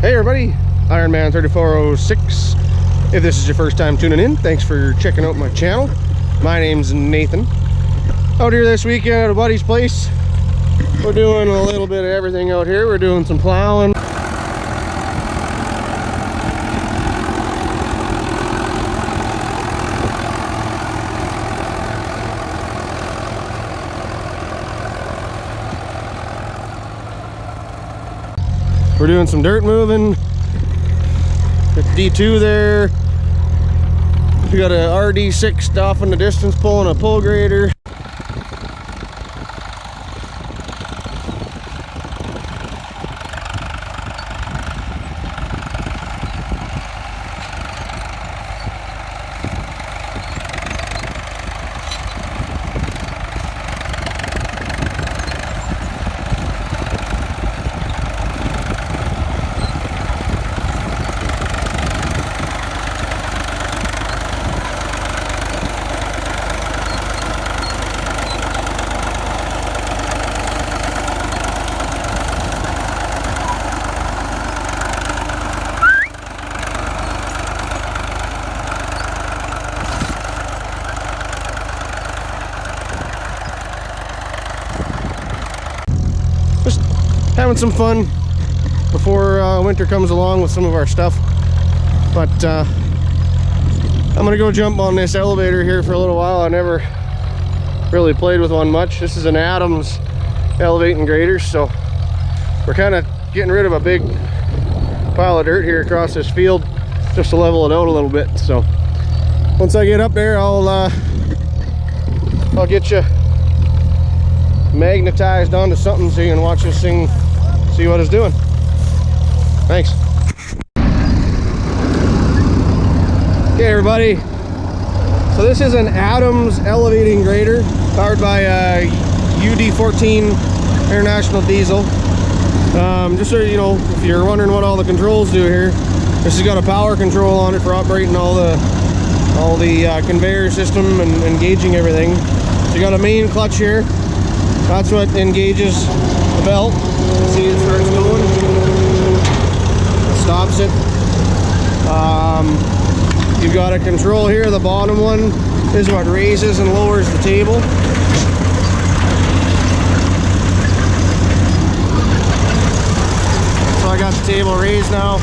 Hey everybody, Ironman3406. If this is your first time tuning in, thanks for checking out my channel. My name's Nathan. Out here this weekend at a buddy's place. We're doing a little bit of everything out here. We're doing some plowing. We're doing some dirt moving. Got the D2 there. We got a RD6 off in the distance pulling a pull grader. Just having some fun before winter comes along with some of our stuff. But I'm gonna go jump on this elevator here for a little while. I never really played with one much. This is an Adams elevating grader, so we're kind of getting rid of a big pile of dirt here across this field just to level it out a little bit. So once I get up there, I'll get you magnetized onto something so you can watch this thing, see what it's doing. Thanks. Okay everybody, so this is an Adams elevating grader powered by a UD14 International diesel. Just so you know, if you're wondering what all the controls do here, this has got a power control on it for operating all the conveyor system and gauging everything. So you got a main clutch here. That's what engages the belt. See, it starts going. It stops it. You've got a control here. The bottom one is what raises and lowers the table. So I got the table raised now.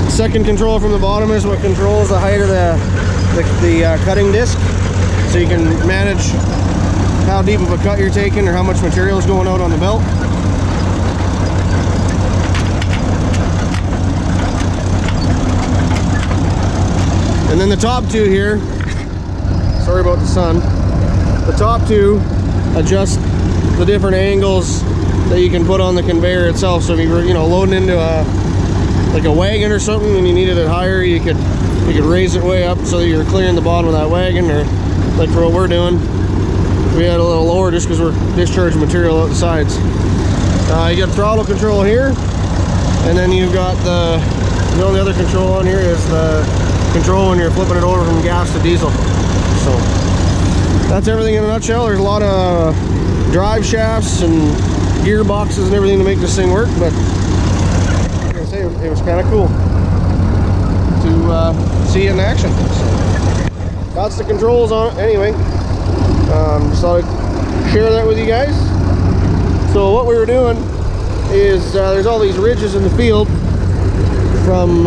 The second control from the bottom is what controls the height of the cutting disc. So you can manage how deep of a cut you're taking or how much material is going out on the belt. And then the top two here, sorry about the sun, the top two adjust the different angles that you can put on the conveyor itself. So if you were, loading into like a wagon or something and you needed it higher, you could raise it way up so that you're clearing the bottom of that wagon, or like for what we're doing, we had a little lower just because we're discharging material out the sides. You got throttle control here, and then you've got the only other control on here is the control when you're flipping it over from gas to diesel. So that's everything in a nutshell. There's a lot of drive shafts and gearboxes and everything to make this thing work, but like I say, it was kind of cool to see in action. So that's the controls on it anyway. Just thought I'd share that with you guys. So what we were doing is there's all these ridges in the field from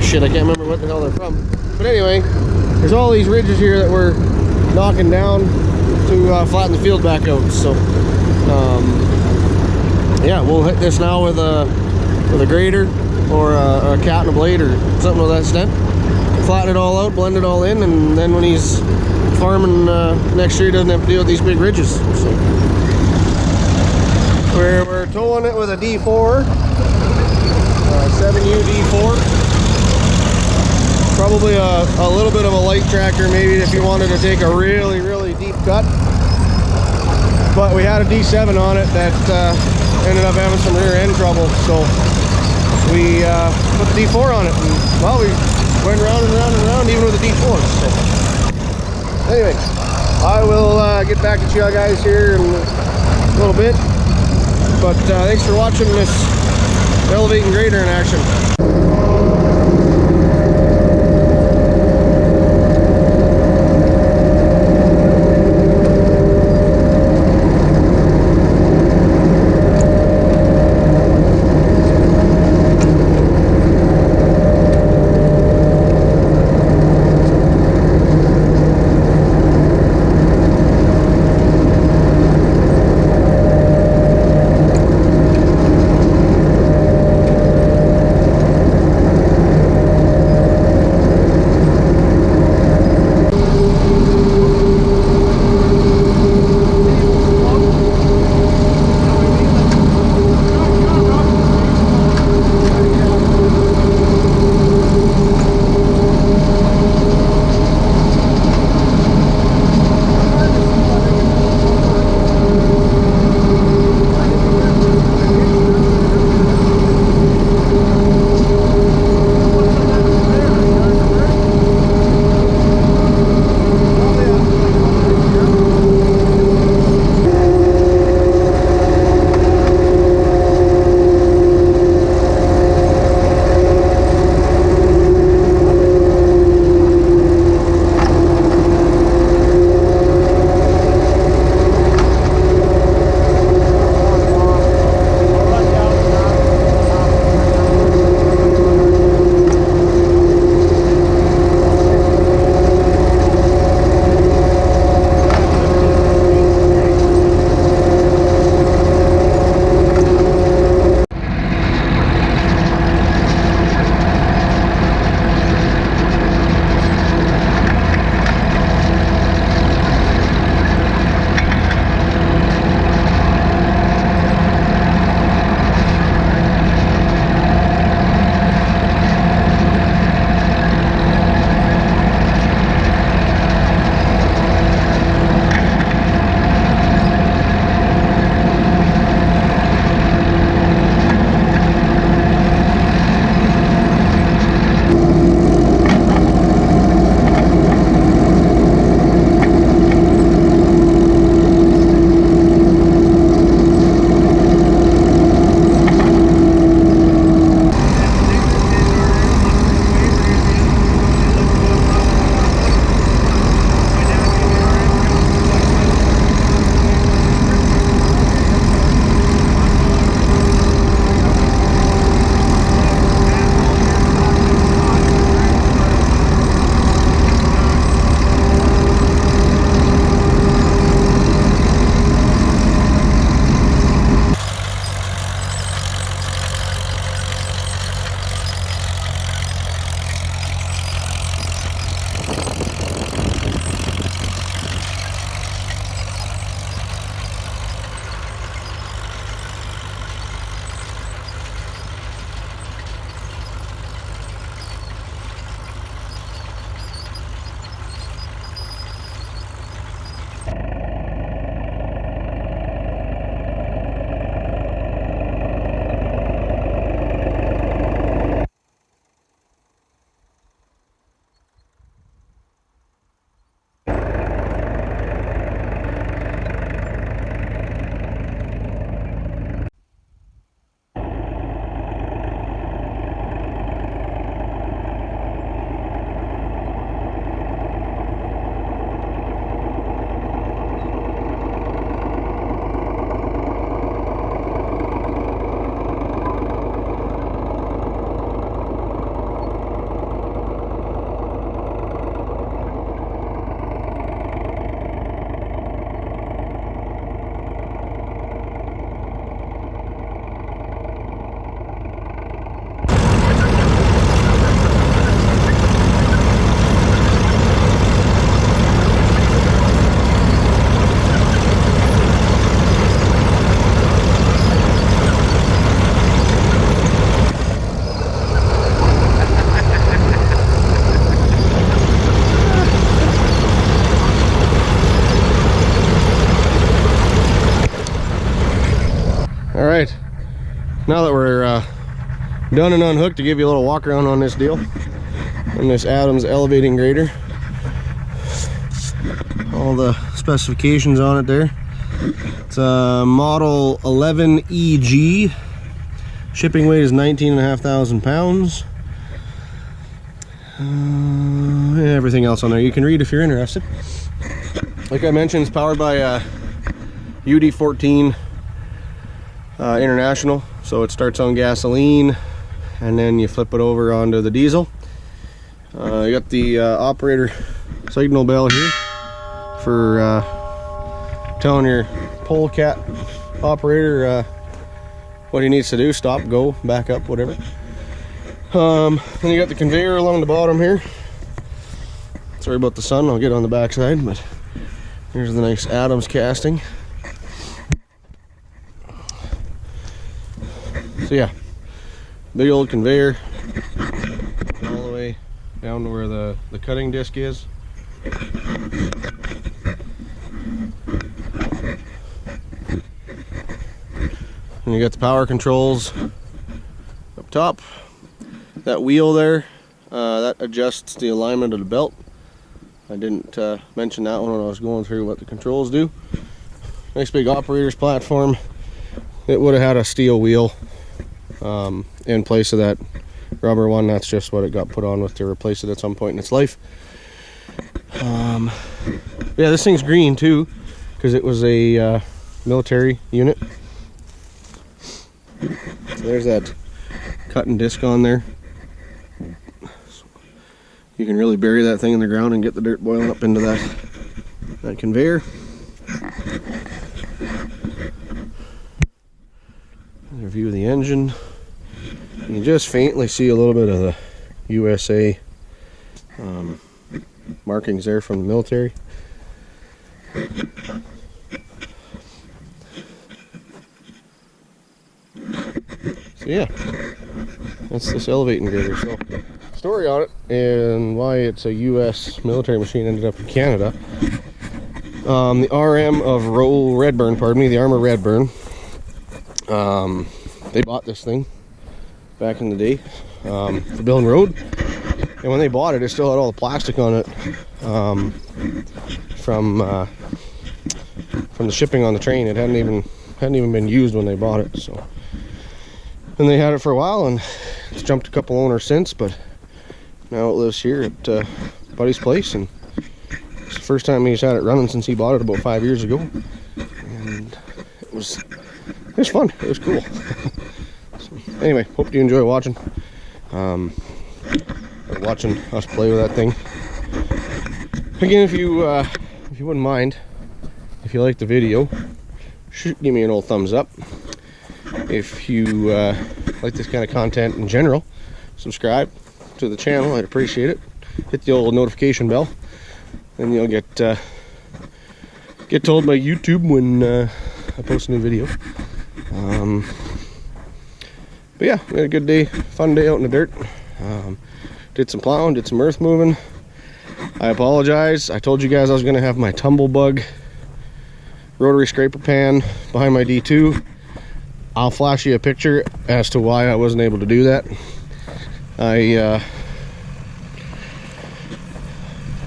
shit, I can't remember what the hell they're from, but anyway, there's all these ridges here that we're knocking down to flatten the field back out. So yeah, we'll hit this now with a grader or a cat and a blade or something of that extent. Flatten it all out, blend it all in, and then when he's farming next year, he doesn't have to deal with these big ridges. So we're towing it with a D4, 7U D4. Probably a little bit of a light tractor maybe if you wanted to take a really, really deep cut. But we had a D7 on it that ended up having some rear end trouble, so we put the D4 on it, and well, we went round and round and round even with the D4. So anyway, I will get back at you guys here in a little bit. But thanks for watching this elevating grader in action. All right, now that we're done and unhooked, to give you a little walk around on this deal, on this Adams elevating grader. all the specifications on it there. It's a model 11EG. Shipping weight is 19,500 pounds. Everything else on there you can read if you're interested. Like I mentioned, it's powered by UD14 International. So it starts on gasoline and then you flip it over onto the diesel. You got the operator signal bell here for telling your polecat operator what he needs to do: stop, go, back up, whatever. Then you got the conveyor along the bottom here. Sorry about the sun, I'll get on the back side, but here's the nice Adams casting. So yeah, big old conveyor all the way down to where the cutting disc is. And you got the power controls up top. That wheel there, that adjusts the alignment of the belt. I didn't mention that one when I was going through what the controls do. Nice big operator's platform. It would have had a steel wheel in place of that rubber one. That's just what it got put on with to replace it at some point in its life. Yeah, this thing's green too because it was a military unit. So there's that cutting disc on there. You can really bury that thing in the ground and get the dirt boiling up into that conveyor. Another view of the engine. You can just faintly see a little bit of the USA markings there from the military. So yeah, that's this elevating grader. So story on it and why it's a US military machine ended up in Canada. The RM of Redburn, pardon me, the Armour Redburn, they bought this thing back in the day for building road, and when they bought it, it still had all the plastic on it from the shipping on the train. It hadn't even been used when they bought it. So, and they had it for a while, and it's jumped a couple owners since, but now it lives here at Buddy's place, and it's the first time he's had it running since he bought it about 5 years ago, and it was fun. It was cool. So, anyway, hope you enjoy watching us play with that thing. Again, if you wouldn't mind, if you like the video, give me an old thumbs up. If you like this kind of content in general, subscribe to the channel. I'd appreciate it. Hit the old notification bell, and you'll get told by YouTube when I post a new video. But yeah, we had a good day, fun day out in the dirt. Did some plowing, did some earth moving. I apologize. I told you guys I was going to have my Tumblebug rotary scraper pan behind my D2. I'll flash you a picture as to why I wasn't able to do that. I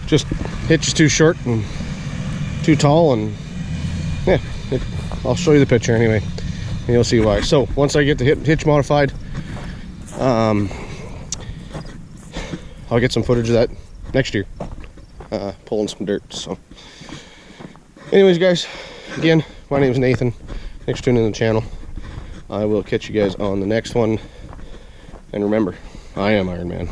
just hitch is too short and too tall, and yeah, I'll show you the picture anyway, and you'll see why. So once I get the hitch modified, I'll get some footage of that next year, pulling some dirt. So anyways, guys, again, my name is Nathan. Thanks for tuning in the channel. I will catch you guys on the next one, and remember, I am Iron Man.